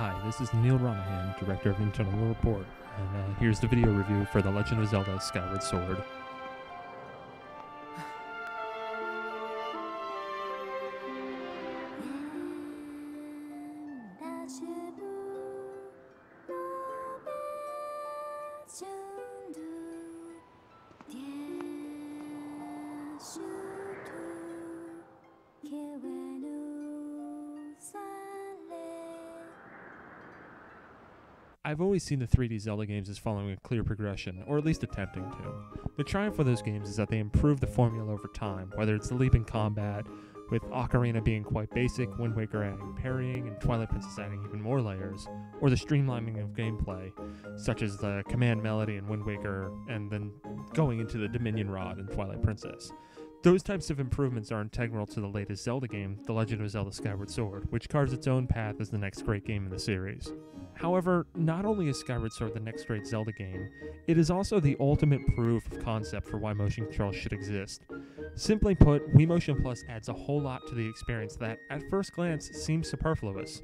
Hi, this is Neil Ronahan, Director of Internal Report, and here's the video review for The Legend of Zelda Skyward Sword. I've always seen the 3D Zelda games as following a clear progression, or at least attempting to. The triumph of those games is that they improve the formula over time, whether it's the leap in combat, with Ocarina being quite basic, Wind Waker adding parrying, and Twilight Princess adding even more layers, or the streamlining of gameplay, such as the command melody in Wind Waker, and then going into the Dominion Rod in Twilight Princess. Those types of improvements are integral to the latest Zelda game, The Legend of Zelda Skyward Sword, which carves its own path as the next great game in the series. However, not only is Skyward Sword the next great Zelda game, it is also the ultimate proof of concept for why motion control should exist. Simply put, Wii Motion Plus adds a whole lot to the experience that, at first glance, seems superfluous.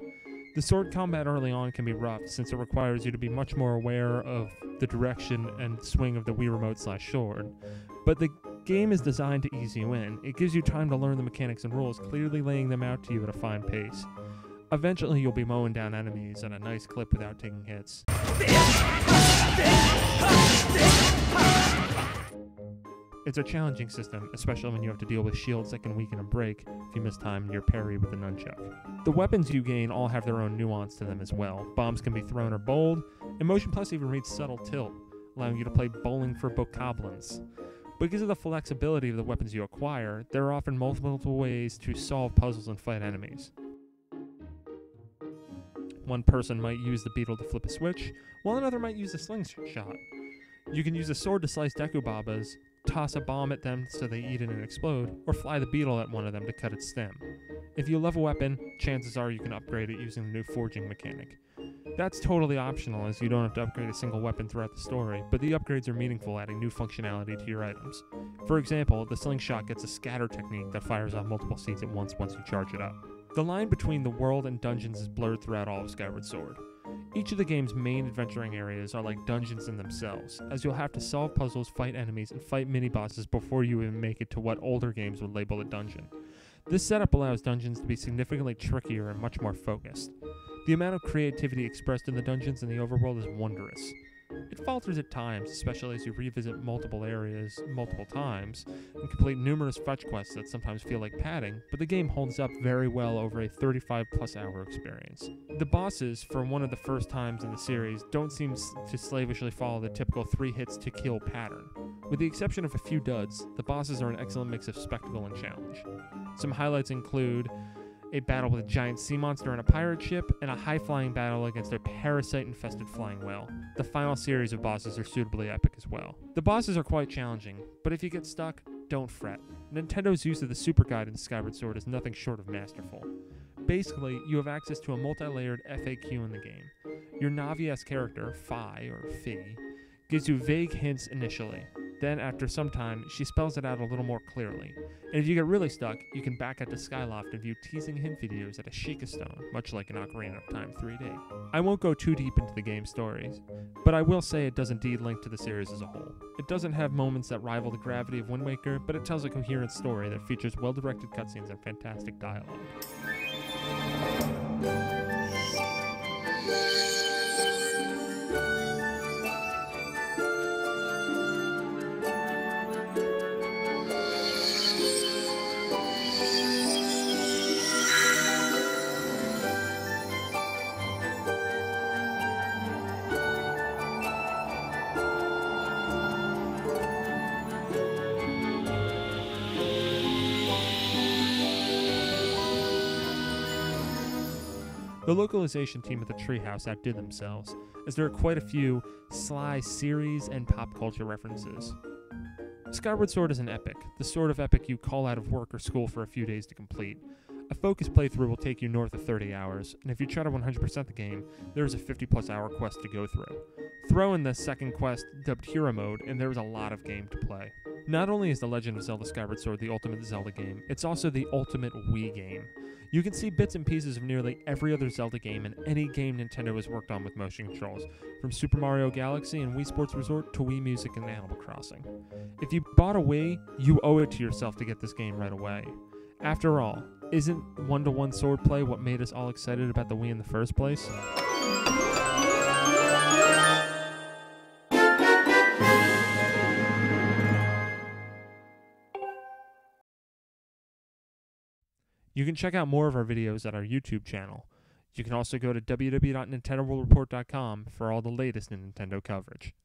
The sword combat early on can be rough, since it requires you to be much more aware of the direction and swing of the Wii Remote/sword, but the game is designed to ease you in. It gives you time to learn the mechanics and rules, clearly laying them out to you at a fine pace. Eventually, you'll be mowing down enemies at a nice clip without taking hits. It's a challenging system, especially when you have to deal with shields that can weaken and break if you mistime your parry with the nunchuck. The weapons you gain all have their own nuance to them as well. Bombs can be thrown or bowled, and Motion Plus even reads subtle tilt, allowing you to play bowling for bokoblins. Because of the flexibility of the weapons you acquire, there are often multiple ways to solve puzzles and fight enemies. One person might use the beetle to flip a switch, while another might use a slingshot. You can use a sword to slice Deku Babas, toss a bomb at them so they eat it and explode, or fly the beetle at one of them to cut its stem. If you love a weapon, chances are you can upgrade it using the new forging mechanic. That's totally optional, as you don't have to upgrade a single weapon throughout the story, but the upgrades are meaningful, adding new functionality to your items. For example, the slingshot gets a scatter technique that fires off multiple seeds at once you charge it up. The line between the world and dungeons is blurred throughout all of Skyward Sword. Each of the game's main adventuring areas are like dungeons in themselves, as you'll have to solve puzzles, fight enemies, and fight mini-bosses before you even make it to what older games would label a dungeon. This setup allows dungeons to be significantly trickier and much more focused. The amount of creativity expressed in the dungeons and the overworld is wondrous. It falters at times, especially as you revisit multiple areas multiple times and complete numerous fetch quests that sometimes feel like padding, but the game holds up very well over a 35+ hour experience. The bosses, for one of the first times in the series, don't seem to slavishly follow the typical 3 hits to kill pattern. With the exception of a few duds, the bosses are an excellent mix of spectacle and challenge. Some highlights include a battle with a giant sea monster on a pirate ship, and a high-flying battle against a parasite-infested flying whale. The final series of bosses are suitably epic as well. The bosses are quite challenging, but if you get stuck, don't fret. Nintendo's use of the Super Guide in Skyward Sword is nothing short of masterful. Basically, you have access to a multi-layered FAQ in the game. Your Navi-esque character, Fi, or Fi, gives you vague hints initially. Then, after some time, she spells it out a little more clearly. And if you get really stuck, you can back out to Skyloft and view teasing hint videos at a Sheikah Stone, much like an Ocarina of Time 3D. I won't go too deep into the game's stories, but I will say it does indeed link to the series as a whole. It doesn't have moments that rival the gravity of Wind Waker, but it tells a coherent story that features well-directed cutscenes and fantastic dialogue. The localization team at the Treehouse outdid themselves, as there are quite a few sly series and pop culture references. Skyward Sword is an epic, the sort of epic you call out of work or school for a few days to complete. A focused playthrough will take you north of 30 hours, and if you try to 100% the game, there is a 50+ hour quest to go through. Throw in the second quest, dubbed Hero Mode, and there is a lot of game to play. Not only is The Legend of Zelda Skyward Sword the ultimate Zelda game, it's also the ultimate Wii game. You can see bits and pieces of nearly every other Zelda game and any game Nintendo has worked on with motion controls, from Super Mario Galaxy and Wii Sports Resort to Wii Music and Animal Crossing. If you bought a Wii, you owe it to yourself to get this game right away. After all, isn't one-to-one swordplay what made us all excited about the Wii in the first place? You can check out more of our videos at our YouTube channel. You can also go to www.nintendoworldreport.com for all the latest in Nintendo coverage.